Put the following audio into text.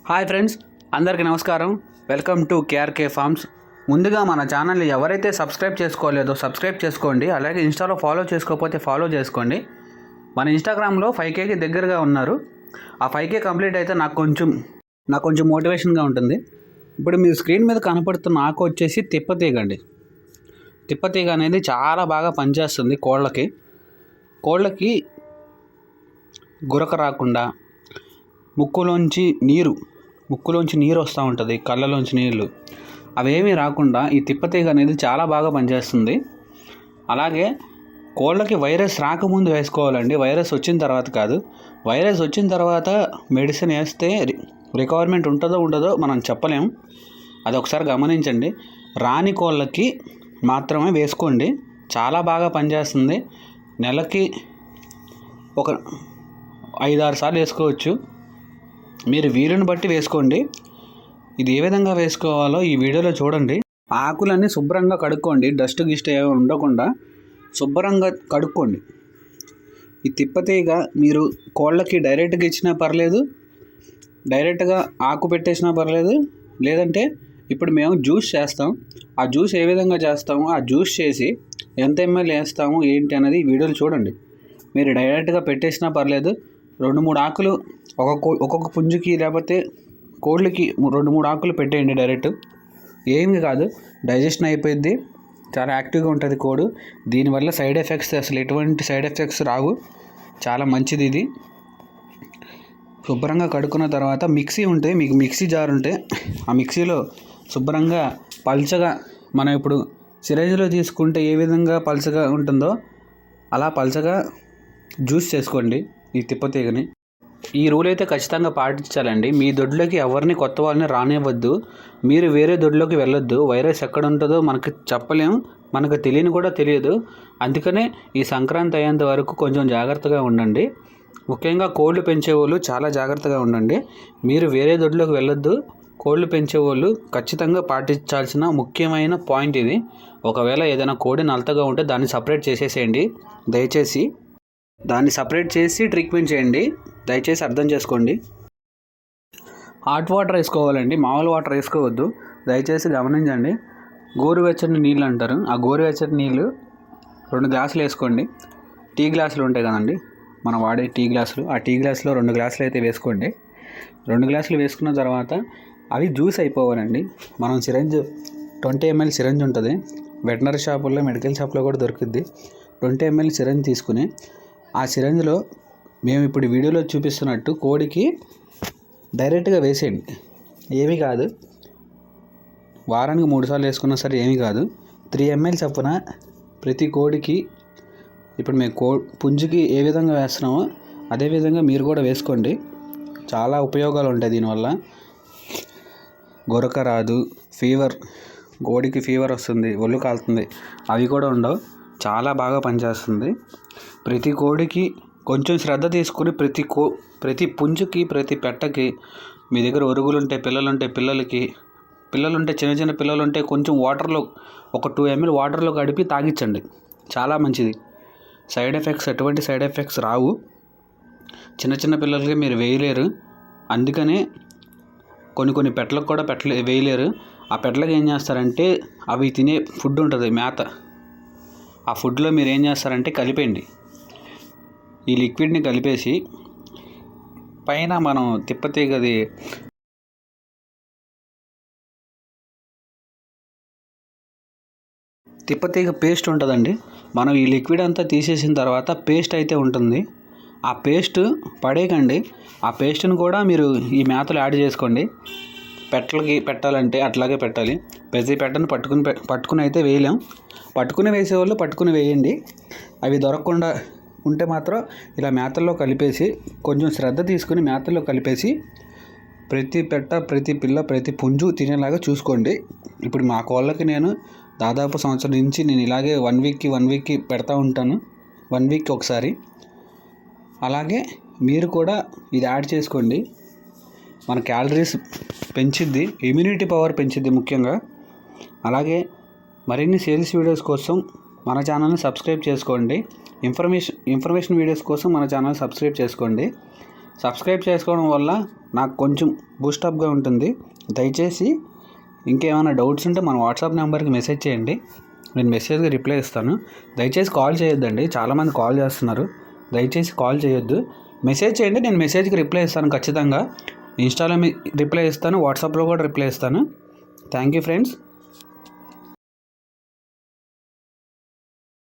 Hi friends, అందరికీ నమస్కారం. Welcome to KRK farms. ముందుగా మన ఛానల్ని ఎవరైతే సబ్స్క్రైబ్ చేసుకోలేదో సబ్స్క్రైబ్ చేసుకోండి. అలాగే ఇన్స్టాలో ఫాలో చేసుకోకపోతే ఫాలో చేసుకోండి. మన ఇన్స్టాగ్రామ్లో 5Kకి దగ్గరగా ఉన్నారు. ఆ 5K కంప్లీట్ అయితే నాకు కొంచెం మోటివేషన్గా ఉంటుంది. ఇప్పుడు మీ స్క్రీన్ మీద కనపడుతున్న ఆకు వచ్చేసి తిప్పతీగ అండి. తిప్పతీగ అనేది చాలా బాగా పనిచేస్తుంది కోళ్ళకి గురక రాకుండా, ముక్కులోంచి నీరు వస్తూ ఉంటుంది, కళ్ళలోంచి నీళ్ళు అవేమీ రాకుండా ఈ తిప్పతీగ అనేది చాలా బాగా పనిచేస్తుంది. అలాగే కోళ్ళకి వైరస్ రాకముందు వేసుకోవాలండి, వైరస్ వచ్చిన తర్వాత కాదు. వైరస్ వచ్చిన తర్వాత మెడిసిన్ వేస్తే రికవర్మెంట్ ఉంటుందో ఉండదో మనం చెప్పలేం. అది ఒకసారి గమనించండి. రాని కోళ్ళకి మాత్రమే వేసుకోండి, చాలా బాగా పనిచేస్తుంది. నెలకి ఒక 5-6 సార్లు వేసుకోవచ్చు. మీరు వీలుని బట్టి వేసుకోండి. ఇది ఏ విధంగా వేసుకోవాలో ఈ వీడియోలో చూడండి. ఆకులన్నీ శుభ్రంగా కడుక్కోండి, డస్ట్ గిస్ట్ ఏమి ఉండకుండా శుభ్రంగా కడుక్కోండి. ఈ తిప్పతీగ మీరు కోళ్ళకి డైరెక్ట్గా ఇచ్చినా పర్లేదు, డైరెక్ట్గా ఆకు పెట్టేసినా పర్లేదు. లేదంటే ఇప్పుడు మేము జ్యూస్ చేస్తాం, ఆ జ్యూస్ ఏ విధంగా చేస్తామో ఆ జ్యూస్ చేసి ఎంత ml వేస్తాము ఏంటి అనేది ఈ వీడియోలు చూడండి. మీరు డైరెక్ట్గా పెట్టేసినా పర్లేదు. 2-3 ఆకులు ఒక్కొక్క పుంజుకి లేకపోతే కోళ్ళకి 2-3 ఆకులు పెట్టేయండి. డైరెక్ట్ ఏమీ కాదు, డైజెషన్ అయిపోయింది, చాలా యాక్టివ్గా ఉంటుంది కోడి. దీనివల్ల సైడ్ ఎఫెక్ట్స్ అసలు ఎటువంటి సైడ్ ఎఫెక్ట్స్ రావు, చాలా మంచిది ఇది. శుభ్రంగా కడుక్కున్న తర్వాత మిక్సీ ఉంటే, మీకు మిక్సీ జార్ ఉంటే ఆ మిక్సీలో శుభ్రంగా పల్చగా, మనం ఇప్పుడు సిరంజిలో తీసుకుంటే ఏ విధంగా పల్చగా ఉంటుందో అలా పల్చగా జ్యూస్ చేసుకోండి ఈ తిప్పతీగని. ఈ రూల్ అయితే ఖచ్చితంగా పాటించాలండి. మీ దొడ్లోకి ఎవరిని కొత్త వాళ్ళని రానివ్వద్దు, మీరు వేరే దొడ్లోకి వెళ్ళొద్దు. వైరస్ ఎక్కడ ఉంటుందో మనకు చెప్పలేం, మనకు తెలియదు. అందుకనే ఈ సంక్రాంతి అయ్యేంత వరకు కొంచెం జాగ్రత్తగా ఉండండి. ముఖ్యంగా కోళ్ళు పెంచేవాళ్ళు చాలా జాగ్రత్తగా ఉండండి. మీరు వేరే దొడ్లోకి వెళ్ళొద్దు. కోళ్ళు పెంచేవాళ్ళు ఖచ్చితంగా పాటించాల్సిన ముఖ్యమైన పాయింట్ ఇది. ఒకవేళ ఏదైనా కోడి నలతగా ఉంటే దాన్ని సపరేట్ చేసేసేయండి. దయచేసి దాన్ని సపరేట్ చేసి ట్రీట్మెంట్ చేయండి, దయచేసి అర్థం చేసుకోండి. హాట్ వాటర్ వేసుకోవాలండి, మామూలు వాటర్ వేసుకోవద్దు, దయచేసి గమనించండి. గోరువెచ్చని నీళ్ళు అంటారు, ఆ గోరువెచ్చని నీళ్ళు 2 గ్లాసులు వేసుకోండి. టీ గ్లాసులు ఉంటాయి కదండి, మనం వాడే టీ గ్లాసులు, ఆ టీ గ్లాసులో 2 గ్లాసులు అయితే వేసుకోండి. 2 గ్లాసులు వేసుకున్న తర్వాత అవి జ్యూస్ అయిపోవాలండి. మనం సిరంజ్ 20 ml సిరంజ్ ఉంటుంది, వెటనరీ షాపుల్లో మెడికల్ షాప్లో కూడా దొరుకుద్ది. 20 ml సిరంజ్ తీసుకుని ఆ సిరంజ్లో మేము ఇప్పుడు వీడియోలో చూపిస్తున్నట్టు కోడికి డైరెక్ట్గా వేసేయండి. ఏమీ కాదు, వారానికి 3 సార్లు వేసుకున్నా సరే ఏమీ కాదు. 3 ml చొప్పున ప్రతి కోడికి, ఇప్పుడు మేము పుంజుకి ఏ విధంగా వేస్తున్నామో అదేవిధంగా మీరు కూడా వేసుకోండి. చాలా ఉపయోగాలు ఉంటాయి దీనివల్ల. గురక రాదు, కోడికి ఫీవర్ వస్తుంది, ఒళ్ళు కాలుతుంది, అవి కూడా ఉండవు. చాలా బాగా పనిచేస్తుంది. ప్రతి కోడికి కొంచెం శ్రద్ధ తీసుకుని ప్రతి పుంజుకి, ప్రతి పెట్టకి, మీ దగ్గర ఒరుగులుంటే పిల్లలుంటే చిన్న పిల్లలుంటే కొంచెం వాటర్లో ఒక 2 ml వాటర్లో గడిపి తాగించండి, చాలా మంచిది. ఎటువంటి సైడ్ ఎఫెక్ట్స్ రావు. చిన్న పిల్లలకి మీరు వేయలేరు, అందుకనే కొన్ని పెట్టలకు కూడా వేయలేరు. ఆ పెట్టలకు ఏం చేస్తారంటే అవి తినే ఫుడ్ ఉంటుంది, మేత, ఆ ఫుడ్లో మీరు ఏం చేస్తారంటే కలిపేయండి. ఈ లిక్విడ్ని కలిపేసి పైన మనం తిప్పతీగ పేస్ట్ ఉంటుందండి. మనం ఈ లిక్విడ్ అంతా తీసేసిన తర్వాత పేస్ట్ అయితే ఉంటుంది, ఆ పేస్ట్ పడేయకండి. ఆ పేస్ట్ని కూడా మీరు ఈ మేతలు యాడ్ చేసుకోండి. పెట్టలకి పెట్టాలంటే అట్లాగే పెట్టాలి. ప్రతి పెట్టను పట్టుకుని అయితే వేయలేం. పట్టుకుని వేసేవాళ్ళు పట్టుకుని వేయండి. అవి దొరకకుండా ఉంటే మాత్రం ఇలా మేతల్లో కలిపేసి, కొంచెం శ్రద్ధ తీసుకుని మేతల్లో కలిపేసి ప్రతి పెట్ట, ప్రతి పిల్ల, ప్రతి పుంజు తినేలాగా చూసుకోండి. ఇప్పుడు మా కోళ్ళకి నేను దాదాపు సంవత్సరం నుంచి నేను ఇలాగే 1 వీక్కి పెడతా ఉంటాను, 1 వీక్కి ఒకసారి. అలాగే మీరు కూడా ఇది యాడ్ చేసుకోండి. మన క్యాలరీస్ పెంచిద్ది, ఇమ్యూనిటీ పవర్ పెంచిద్ది ముఖ్యంగా. అలాగే మరిన్ని సేల్స్ వీడియోస్ కోసం మన ఛానల్ని సబ్స్క్రైబ్ చేసుకోండి. ఇన్ఫర్మేషన్ వీడియోస్ కోసం మన ఛానల్ సబ్స్క్రైబ్ చేసుకోండి. సబ్స్క్రైబ్ చేసుకోవడం వల్ల నాకు కొంచెం బూస్టప్గా ఉంటుంది. దయచేసి ఇంకేమైనా డౌట్స్ ఉంటే మన వాట్సాప్ నెంబర్కి మెసేజ్ చేయండి, నేను మెసేజ్కి రిప్లై ఇస్తాను. దయచేసి కాల్ చేయొద్దండి, చాలామంది కాల్ చేస్తున్నారు. దయచేసి కాల్ చేయొద్దు, మెసేజ్ చేయండి, నేను మెసేజ్కి రిప్లై ఇస్తాను ఖచ్చితంగా. ఇన్స్టాలో రిప్లై ఇస్తాను, వాట్సాప్లో కూడా రిప్లై ఇస్తాను. Thank you friends.